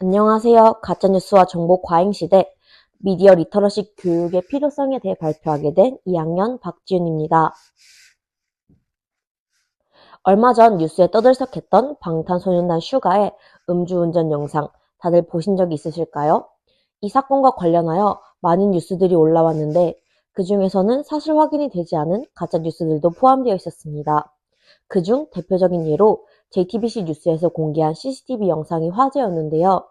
안녕하세요. 가짜뉴스와 정보 과잉 시대 미디어 리터러시 교육의 필요성에 대해 발표하게 된 2학년 박지윤입니다. 얼마 전 뉴스에 떠들썩했던 방탄소년단 슈가의 음주운전 영상 다들 보신 적 있으실까요? 이 사건과 관련하여 많은 뉴스들이 올라왔는데 그 중에서는 사실 확인이 되지 않은 가짜 뉴스들도 포함되어 있었습니다. 그중 대표적인 예로 JTBC 뉴스에서 공개한 CCTV 영상이 화제였는데요.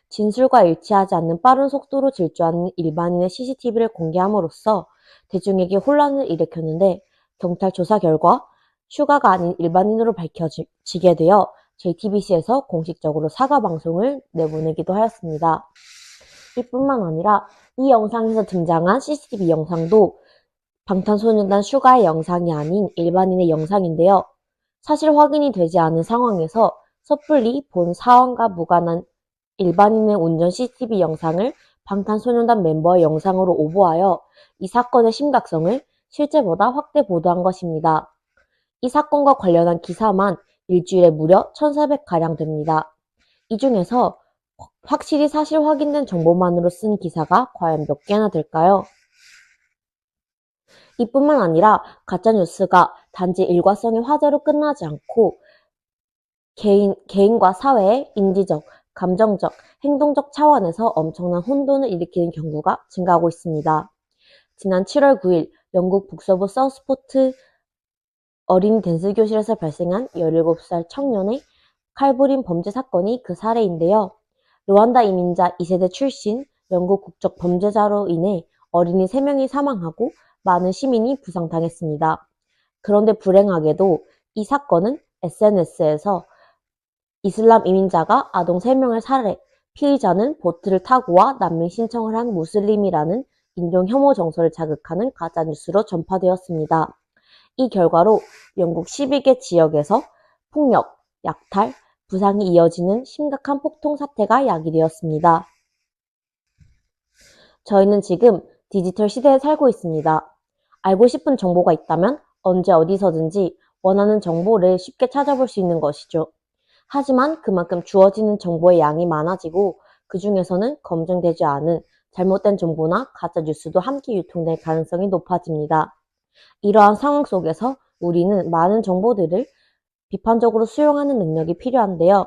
진술과 일치하지 않는 빠른 속도로 질주하는 일반인의 CCTV를 공개함으로써 대중에게 혼란을 일으켰는데 경찰 조사 결과 슈가가 아닌 일반인으로 밝혀지게 되어 JTBC에서 공식적으로 사과 방송을 내보내기도 하였습니다. 이뿐만 아니라 이 영상에서 등장한 CCTV 영상도 방탄소년단 슈가의 영상이 아닌 일반인의 영상인데요. 사실 확인이 되지 않은 상황에서 섣불리 본 사안과 무관한 일반인의 운전 CCTV 영상을 방탄소년단 멤버의 영상으로 오보하여 이 사건의 심각성을 실제보다 확대 보도한 것입니다. 이 사건과 관련한 기사만 일주일에 무려 1,400가량 됩니다. 이 중에서 확실히 사실 확인된 정보만으로 쓴 기사가 과연 몇 개나 될까요? 이뿐만 아니라 가짜뉴스가 단지 일과성의 화제로 끝나지 않고 개인과 사회의 인지적, 감정적, 행동적 차원에서 엄청난 혼돈을 일으키는 경우가 증가하고 있습니다. 지난 7월 9일 영국 북서부 서스포트 어린이 댄스 교실에서 발생한 17살 청년의 칼부림 범죄 사건이 그 사례인데요. 르완다 이민자 2세대 출신 영국 국적 범죄자로 인해 어린이 3명이 사망하고 많은 시민이 부상당했습니다. 그런데 불행하게도 이 사건은 SNS에서 이슬람 이민자가 아동 3명을 살해, 피의자는 보트를 타고 와 난민 신청을 한 무슬림이라는 인종 혐오 정서를 자극하는 가짜뉴스로 전파되었습니다. 이 결과로 영국 12개 지역에서 폭력, 약탈, 부상이 이어지는 심각한 폭동 사태가 야기되었습니다. 저희는 지금 디지털 시대에 살고 있습니다. 알고 싶은 정보가 있다면 언제 어디서든지 원하는 정보를 쉽게 찾아볼 수 있는 것이죠. 하지만 그만큼 주어지는 정보의 양이 많아지고 그 중에서는 검증되지 않은 잘못된 정보나 가짜 뉴스도 함께 유통될 가능성이 높아집니다. 이러한 상황 속에서 우리는 많은 정보들을 비판적으로 수용하는 능력이 필요한데요.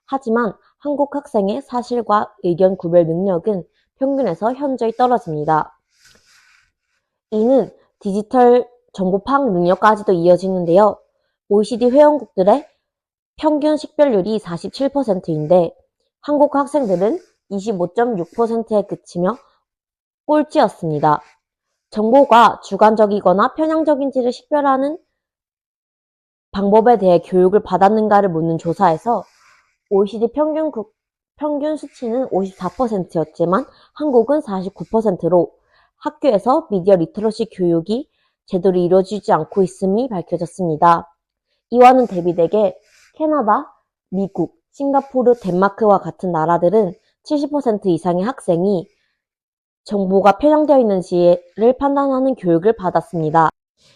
하지만 한국 학생의 사실과 의견 구별 능력은 평균에서 현저히 떨어집니다. 이는 디지털 정보 파악 능력까지도 이어지는데요. OECD 회원국들의 평균 식별률이 47%인데 한국 학생들은 25.6%에 그치며 꼴찌였습니다. 정보가 주관적이거나 편향적인지를 식별하는 방법에 대해 교육을 받았는가를 묻는 조사에서 OECD 평균 수치는 54%였지만 한국은 49%로 학교에서 미디어 리터러시 교육이 제대로 이루어지지 않고 있음이 밝혀졌습니다. 이와는 대비되게 캐나다, 미국, 싱가포르, 덴마크와 같은 나라들은 70% 이상의 학생이 정보가 편향되어 있는지를 판단하는 교육을 받았습니다.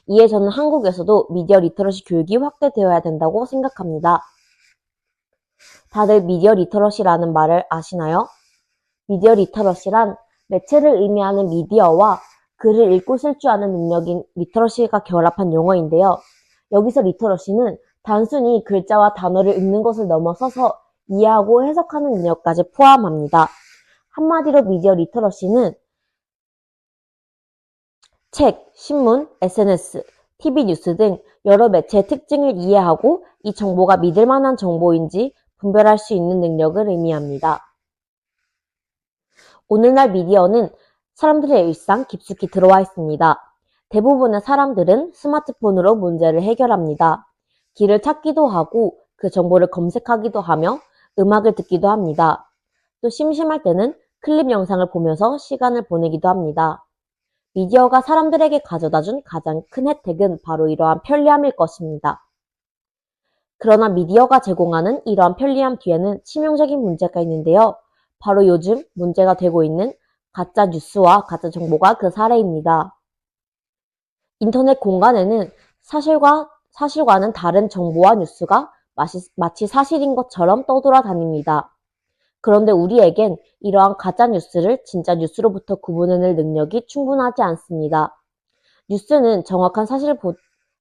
이에 저는 한국에서도 미디어 리터러시 교육이 확대되어야 된다고 생각합니다. 다들 미디어 리터러시라는 말을 아시나요? 미디어 리터러시란 매체를 의미하는 미디어와 글을 읽고 쓸 줄 아는 능력인 리터러시가 결합한 용어인데요. 여기서 리터러시는 단순히 글자와 단어를 읽는 것을 넘어서서 이해하고 해석하는 능력까지 포함합니다. 한마디로 미디어 리터러시는 책, 신문, SNS, TV 뉴스 등 여러 매체의 특징을 이해하고 이 정보가 믿을 만한 정보인지 분별할 수 있는 능력을 의미합니다. 오늘날 미디어는 사람들의 일상 깊숙이 들어와 있습니다. 대부분의 사람들은 스마트폰으로 문제를 해결합니다. 길을 찾기도 하고 그 정보를 검색하기도 하며 음악을 듣기도 합니다. 또 심심할 때는 클립 영상을 보면서 시간을 보내기도 합니다. 미디어가 사람들에게 가져다준 가장 큰 혜택은 바로 이러한 편리함일 것입니다. 그러나 미디어가 제공하는 이러한 편리함 뒤에는 치명적인 문제가 있는데요. 바로 요즘 문제가 되고 있는 가짜 뉴스와 가짜 정보가 그 사례입니다. 인터넷 공간에는 사실과는 다른 정보와 뉴스가 마치 사실인 것처럼 떠돌아다닙니다. 그런데 우리에겐 이러한 가짜뉴스를 진짜 뉴스로부터 구분해낼 능력이 충분하지 않습니다. 뉴스는 정확한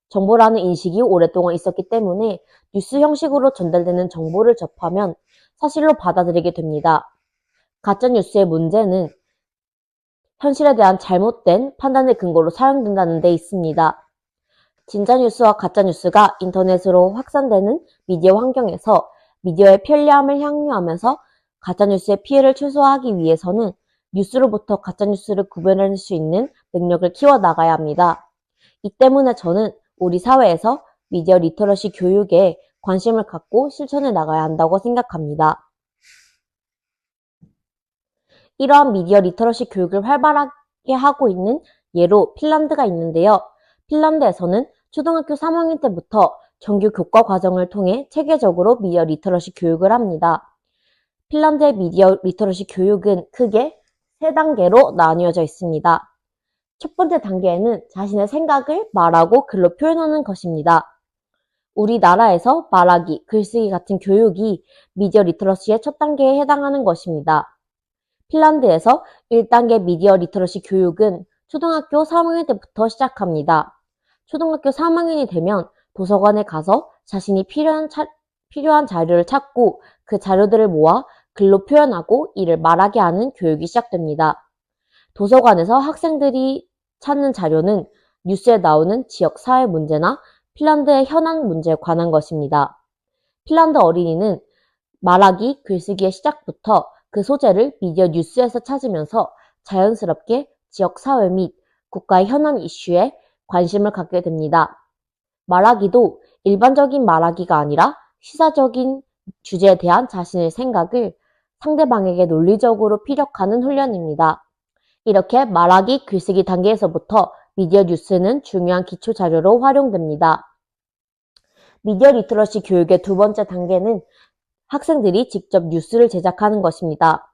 정보라는 인식이 오랫동안 있었기 때문에 뉴스 형식으로 전달되는 정보를 접하면 사실로 받아들이게 됩니다. 가짜뉴스의 문제는 현실에 대한 잘못된 판단의 근거로 사용된다는 데 있습니다. 진짜뉴스와 가짜뉴스가 인터넷으로 확산되는 미디어 환경에서 미디어의 편리함을 향유하면서 가짜뉴스의 피해를 최소화하기 위해서는 뉴스로부터 가짜뉴스를 구별할 수 있는 능력을 키워나가야 합니다. 이 때문에 저는 우리 사회에서 미디어 리터러시 교육에 관심을 갖고 실천해 나가야 한다고 생각합니다. 이러한 미디어 리터러시 교육을 활발하게 하고 있는 예로 핀란드가 있는데요. 핀란드에서는 초등학교 3학년 때부터 정규 교과 과정을 통해 체계적으로 미디어 리터러시 교육을 합니다. 핀란드의 미디어 리터러시 교육은 크게 3단계로 나뉘어져 있습니다. 첫 번째 단계에는 자신의 생각을 말하고 글로 표현하는 것입니다. 우리나라에서 말하기, 글쓰기 같은 교육이 미디어 리터러시의 첫 단계에 해당하는 것입니다. 핀란드에서 1단계 미디어 리터러시 교육은 초등학교 3학년 때부터 시작합니다. 초등학교 3학년이 되면 도서관에 가서 자신이 필요한 자료를 찾고 그 자료들을 모아 글로 표현하고 이를 말하게 하는 교육이 시작됩니다. 도서관에서 학생들이 찾는 자료는 뉴스에 나오는 지역 사회 문제나 핀란드의 현안 문제에 관한 것입니다. 핀란드 어린이는 말하기, 글쓰기의 시작부터 그 소재를 미디어 뉴스에서 찾으면서 자연스럽게 지역 사회 및 국가의 현안 이슈에 관심을 갖게 됩니다. 말하기도 일반적인 말하기가 아니라 시사적인 주제에 대한 자신의 생각을 상대방에게 논리적으로 피력하는 훈련입니다. 이렇게 말하기, 글쓰기 단계에서부터 미디어 뉴스는 중요한 기초 자료로 활용됩니다. 미디어 리터러시 교육의 두 번째 단계는 학생들이 직접 뉴스를 제작하는 것입니다.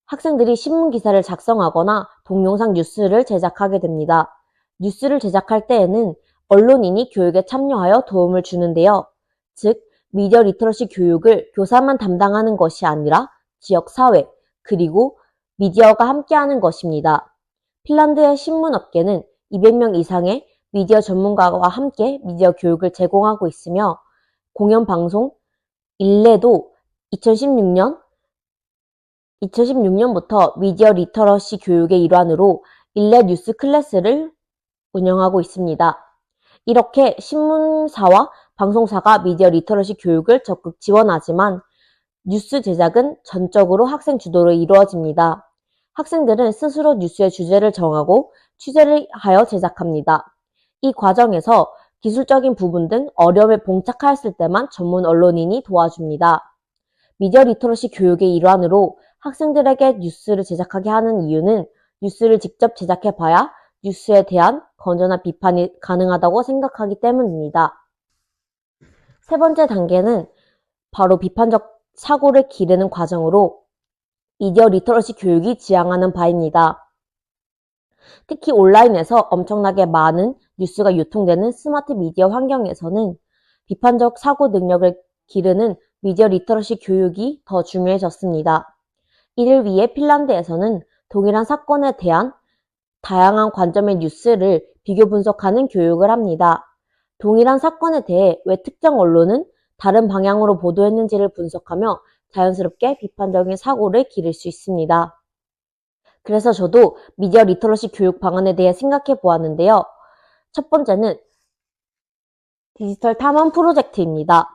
학생들이 신문 기사를 작성하거나 동영상 뉴스를 제작하게 됩니다. 뉴스를 제작할 때에는 언론인이 교육에 참여하여 도움을 주는데요. 즉, 미디어 리터러시 교육을 교사만 담당하는 것이 아니라 지역 사회, 그리고 미디어가 함께하는 것입니다. 핀란드의 신문업계는 200명 이상의 미디어 전문가와 함께 미디어 교육을 제공하고 있으며 공영방송 일레도 2016년부터 미디어 리터러시 교육의 일환으로 일레 뉴스 클래스를 운영하고 있습니다. 이렇게 신문사와 방송사가 미디어 리터러시 교육을 적극 지원하지만 뉴스 제작은 전적으로 학생 주도로 이루어집니다. 학생들은 스스로 뉴스의 주제를 정하고 취재를 하여 제작합니다. 이 과정에서 기술적인 부분 등 어려움에 봉착하였을 때만 전문 언론인이 도와줍니다. 미디어 리터러시 교육의 일환으로 학생들에게 뉴스를 제작하게 하는 이유는 뉴스를 직접 제작해봐야 뉴스에 대한 건전한 비판이 가능하다고 생각하기 때문입니다. 세 번째 단계는 바로 비판적 사고를 기르는 과정으로 미디어 리터러시 교육이 지향하는 바입니다. 특히 온라인에서 엄청나게 많은 뉴스가 유통되는 스마트 미디어 환경에서는 비판적 사고 능력을 기르는 미디어 리터러시 교육이 더 중요해졌습니다. 이를 위해 핀란드에서는 동일한 사건에 대한 다양한 관점의 뉴스를 비교 분석하는 교육을 합니다. 동일한 사건에 대해 왜 특정 언론은 다른 방향으로 보도했는지를 분석하며 자연스럽게 비판적인 사고를 기를 수 있습니다. 그래서 저도 미디어 리터러시 교육 방안에 대해 생각해 보았는데요. 첫 번째는 디지털 탐험 프로젝트입니다.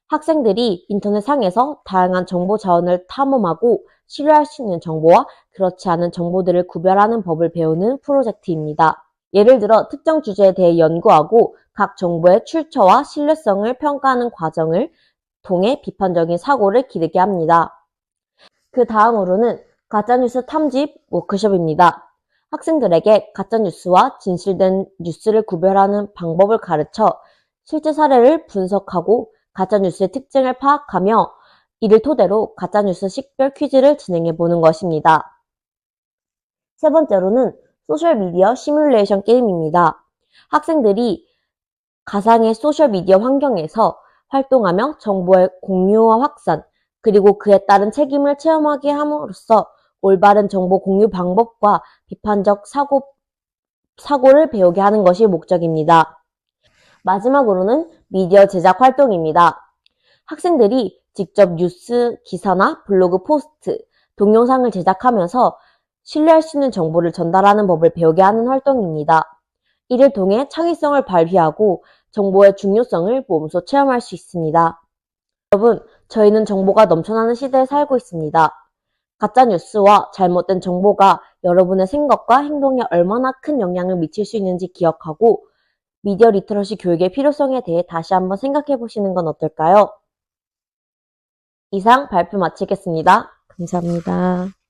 학생들이 인터넷상에서 다양한 정보 자원을 탐험하고 신뢰할 수 있는 정보와 그렇지 않은 정보들을 구별하는 법을 배우는 프로젝트입니다. 예를 들어 특정 주제에 대해 연구하고 각 정보의 출처와 신뢰성을 평가하는 과정을 통해 비판적인 사고를 기르게 합니다. 그 다음으로는 가짜뉴스 탐집 워크숍입니다. 학생들에게 가짜뉴스와 진실된 뉴스를 구별하는 방법을 가르쳐 실제 사례를 분석하고 가짜뉴스의 특징을 파악하며 이를 토대로 가짜뉴스 식별 퀴즈를 진행해 보는 것입니다. 세 번째로는 소셜미디어 시뮬레이션 게임입니다. 학생들이 가상의 소셜미디어 환경에서 활동하며 정보의 공유와 확산, 그리고 그에 따른 책임을 체험하게 함으로써 올바른 정보 공유 방법과 비판적 사고를 배우게 하는 것이 목적입니다. 마지막으로는 미디어 제작 활동입니다. 학생들이 직접 뉴스 기사나 블로그 포스트, 동영상을 제작하면서 신뢰할 수 있는 정보를 전달하는 법을 배우게 하는 활동입니다. 이를 통해 창의성을 발휘하고 정보의 중요성을 몸소 체험할 수 있습니다. 여러분, 저희는 정보가 넘쳐나는 시대에 살고 있습니다. 가짜뉴스와 잘못된 정보가 여러분의 생각과 행동에 얼마나 큰 영향을 미칠 수 있는지 기억하고 미디어 리터러시 교육의 필요성에 대해 다시 한번 생각해 보시는 건 어떨까요? 이상 발표 마치겠습니다. 감사합니다.